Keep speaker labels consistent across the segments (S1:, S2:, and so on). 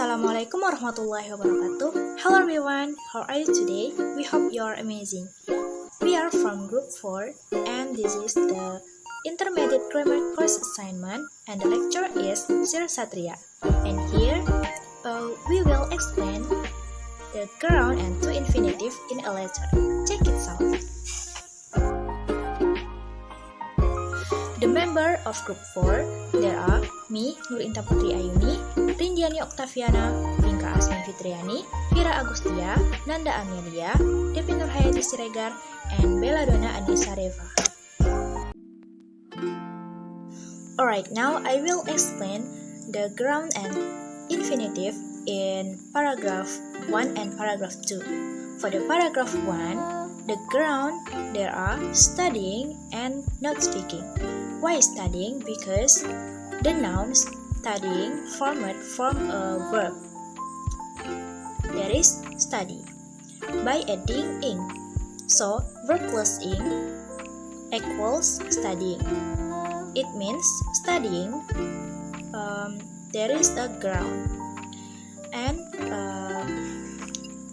S1: Assalamualaikum warahmatullahi wabarakatuh. Hello everyone, how are you today? We hope you are amazing. We are from group 4 and this is the intermediate grammar course assignment and the lecture is Satria. And here we will explain the ground and to infinitive in a letter. Check it out. The member of group 4, there are me, Putri Ayuni, Rindiani Oktaviana, Vinka, Asmi, Fitriani, Fira Agustira, Nanda Amelya, Depy, Nurhayati, Siregar, and Belladona, Annisa, Reva. Alright, now I will explain the ground and infinitive in paragraph 1 and paragraph 2. For the paragraph 1, the ground, there are studying and not speaking. Why studying? Because the noun studying formed from a verb. There is study by adding ing. So verb plus ing equals studying. It means studying. There is a ground. And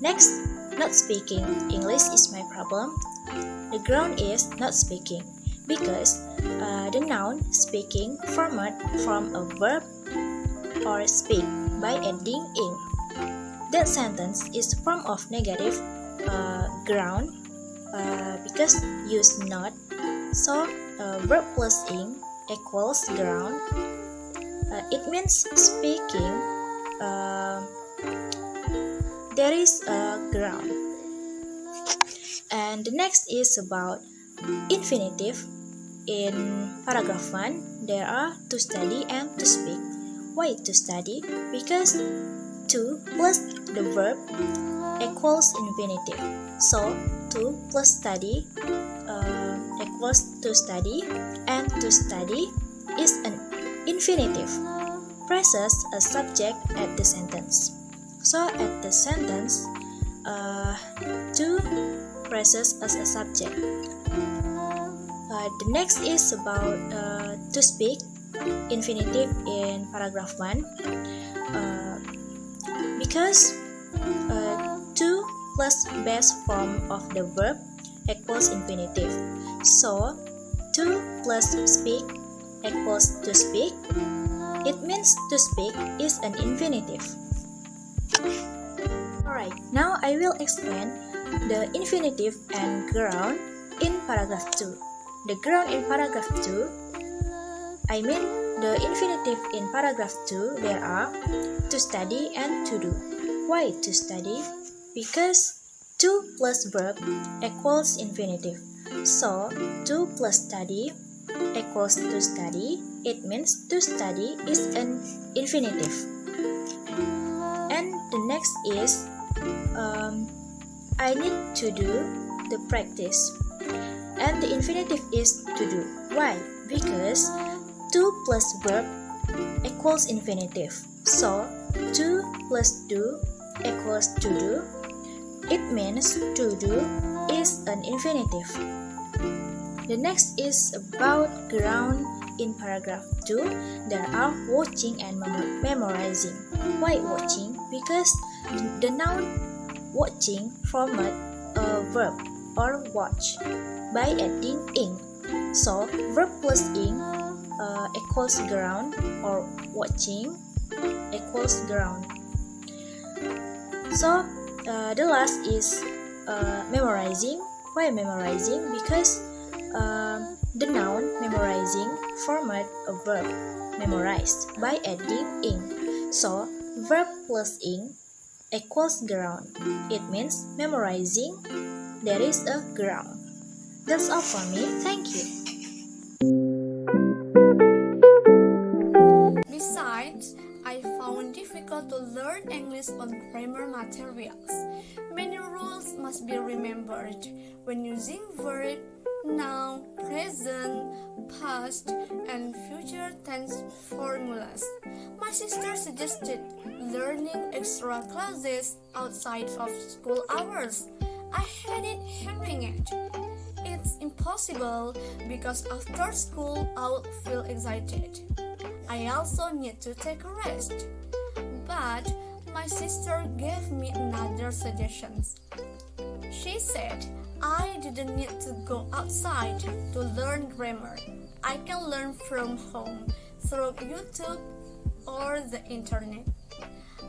S1: next, not speaking. English is my problem. The ground is not speaking because the noun speaking formed from a verb or speak by adding ing. That sentence is form of negative ground because use not. So verb plus ing equals ground. It means speaking. There is a ground. And the next is about infinitive. In paragraph 1, there are to study and to speak. Why to study? Because to plus the verb equals infinitive. So to plus study equals to study, and to study is an infinitive. Presses a subject at the sentence. So at the sentence, to presses as a subject. The next is about to speak, infinitive in paragraph 1. Because to plus base form of the verb equals infinitive. So to plus speak equals to speak. It means to speak is an infinitive. Alright, now I will explain the infinitive and ground in paragraph 2. The ground in paragraph 2, I mean the infinitive in paragraph 2, there are to study and to do. Why to study? Because to plus verb equals infinitive. So to plus study equals to study. It means to study is an infinitive. And the next is I need to do the practice. And the infinitive is to do. Why? Because to plus verb equals infinitive. So to plus do equals to do. It means to do is an infinitive. The next is about ground in paragraph 2. There are watching and memorizing. Why watching? Because the noun watching formed a verb or watch by adding ing. So verb plus ing equals ground, or watching equals ground. So the last is memorizing. Why memorizing? Because the noun memorizing formed a verb memorized by adding ing. So verb plus ing equals ground. It means memorizing. There is a ground. That's all for me. Thank you.
S2: Besides, I found difficult to learn English on grammar materials. Many rules must be remembered when using verb, noun, present, past, and future tense formulas. My sister suggested learning extra classes outside of school hours. I hated hearing it. It's impossible because after school I would feel excited. I also need to take a rest. But my sister gave me another suggestion. She said I didn't need to go outside to learn grammar. I can learn from home through YouTube or the internet.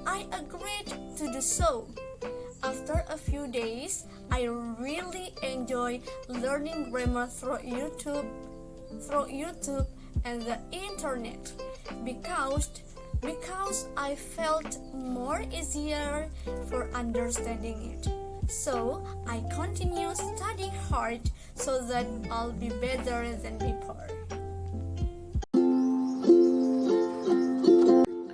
S2: I agreed to do so. After a few days, I really enjoy learning grammar through YouTube and the internet because I felt more easier for understanding it. So I continue studying hard so that I'll be better than before.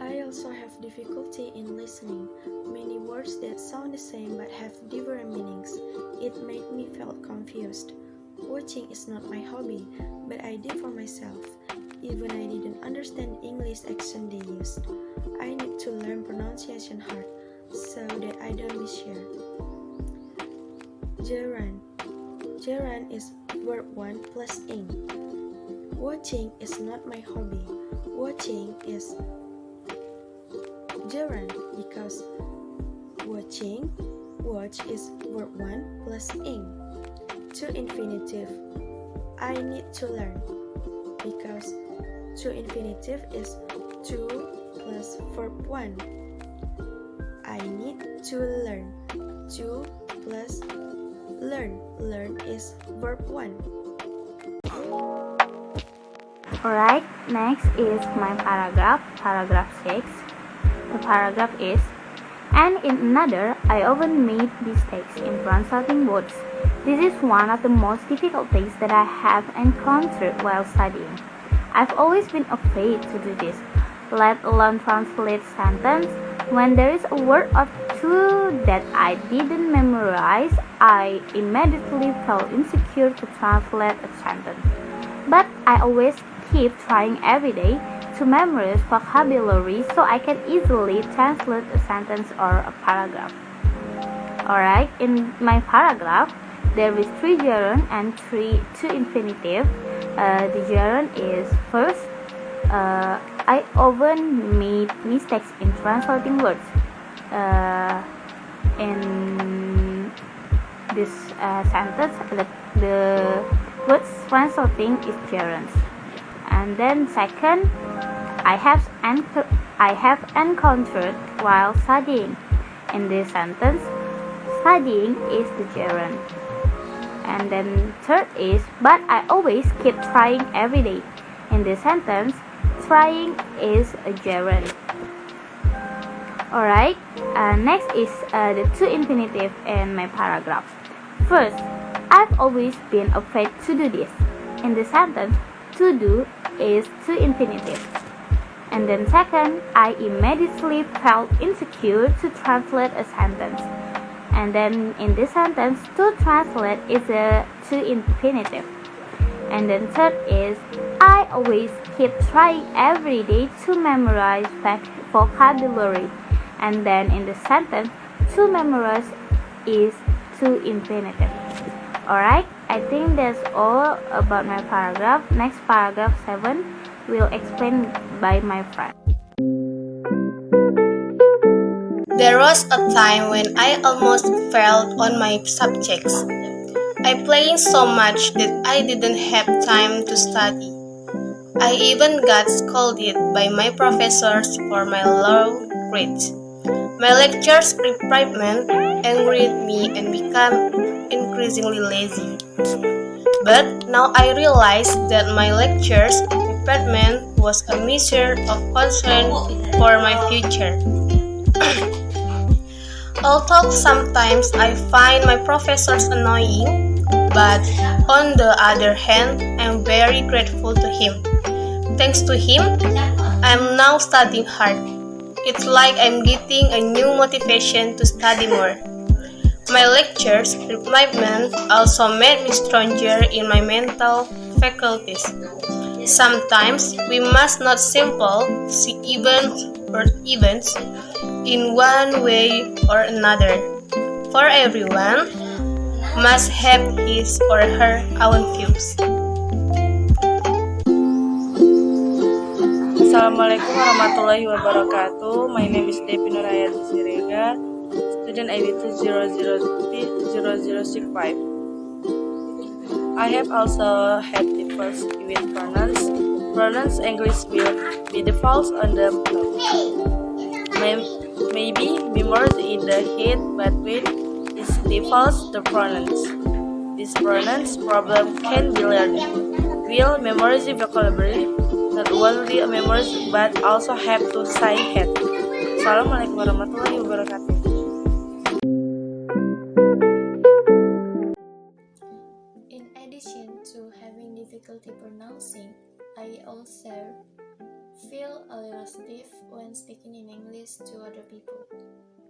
S3: I also have difficulty in listening. Many words that sound the same but have different meanings. It made me feel confused. Watching is not my hobby, but I did for myself. Even I didn't understand English accent they used. I need to learn pronunciation hard so that I don't be sure. Gerund. Gerund is verb 1 plus ing. Watching is not my hobby. Watching is gerund because watch is verb 1 plus ing. To infinitive, I need to learn because to infinitive is 2 plus verb 1. I need to learn. 2 plus learn. Learn is verb 1.
S4: Alright, next is my paragraph 6. The paragraph is, and in another, I often made mistakes in translating words. This is one of the most difficult things that I have encountered while studying. I've always been afraid to do this, let alone translate sentence. When there is a word or two that I didn't memorize, I immediately felt insecure to translate a sentence. But I always keep trying every day to memorize vocabulary so I can easily translate a sentence or a paragraph. Alright, in my paragraph, there is 3 gerund and 2 infinitive. The gerund is first, I often made mistakes in translating words. In this sentence, the words translating is gerunds. And then second, I have encountered while studying. In this sentence, studying is the gerund. And then third is, but I always keep trying every day. In this sentence, trying is a gerund. Alright, next is the 2 infinitive in my paragraph. First, I've always been afraid to do this. In the sentence, to do is 2 infinitive. And then second, I immediately felt insecure to translate a sentence. And then in this sentence, to translate is a 2 infinitive. And then third is, I always keep trying every day to memorize vocabulary. And then in the sentence, to memorize is 2 infinitive. Alright, I think that's all about my paragraph. Next paragraph 7 will explain by my friend.
S5: There was a time when I almost failed on my subjects. I played so much that I didn't have time to study. I even got scolded by my professors for my low grades. My lectures reprimand angered me and became increasingly lazy. But now I realize that my lectures reprimand was a measure of concern for my future. Although sometimes I find my professors annoying, but on the other hand, I'm very grateful to him. Thanks to him, I'm now studying hard. It's like I'm getting a new motivation to study more. My lectures reprimand also made me stronger in my mental faculties. Sometimes we must not simply see events in one way or another, for everyone must have his or her own views.
S6: Assalamualaikum warahmatullahi wabarakatuh. My name is Depy Nurhayati Siregar, student ID 2000065. I have also had difficulties with pronouns. Pronouns English will be default on the maybe memorized in the head, but when it defaults the pronouns. This pronouns problem can be learned. Will memorize vocabulary, not only memorize but also have to say head. Assalamualaikum warahmatullahi wabarakatuh.
S7: In addition to having difficulty pronouncing, I also feel a little stiff when speaking in English to other people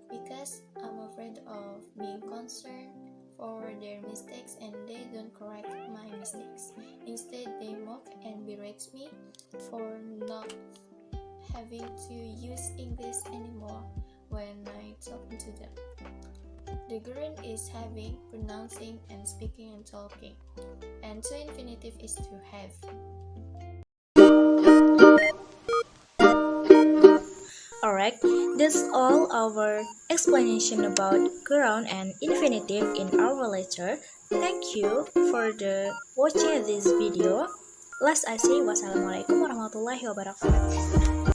S7: because I'm afraid of being concerned for their mistakes and they don't correct my mistakes. Instead, they mock and berate me for not having to use English anymore when I talk to them. The gerund is having, pronouncing, and speaking and talking, and to infinitive is to have.
S1: Alright, that's all our explanation about gerund and infinitive in our lecture. Thank you for watching this video. Last I say wassalamualaikum warahmatullahi wabarakatuh.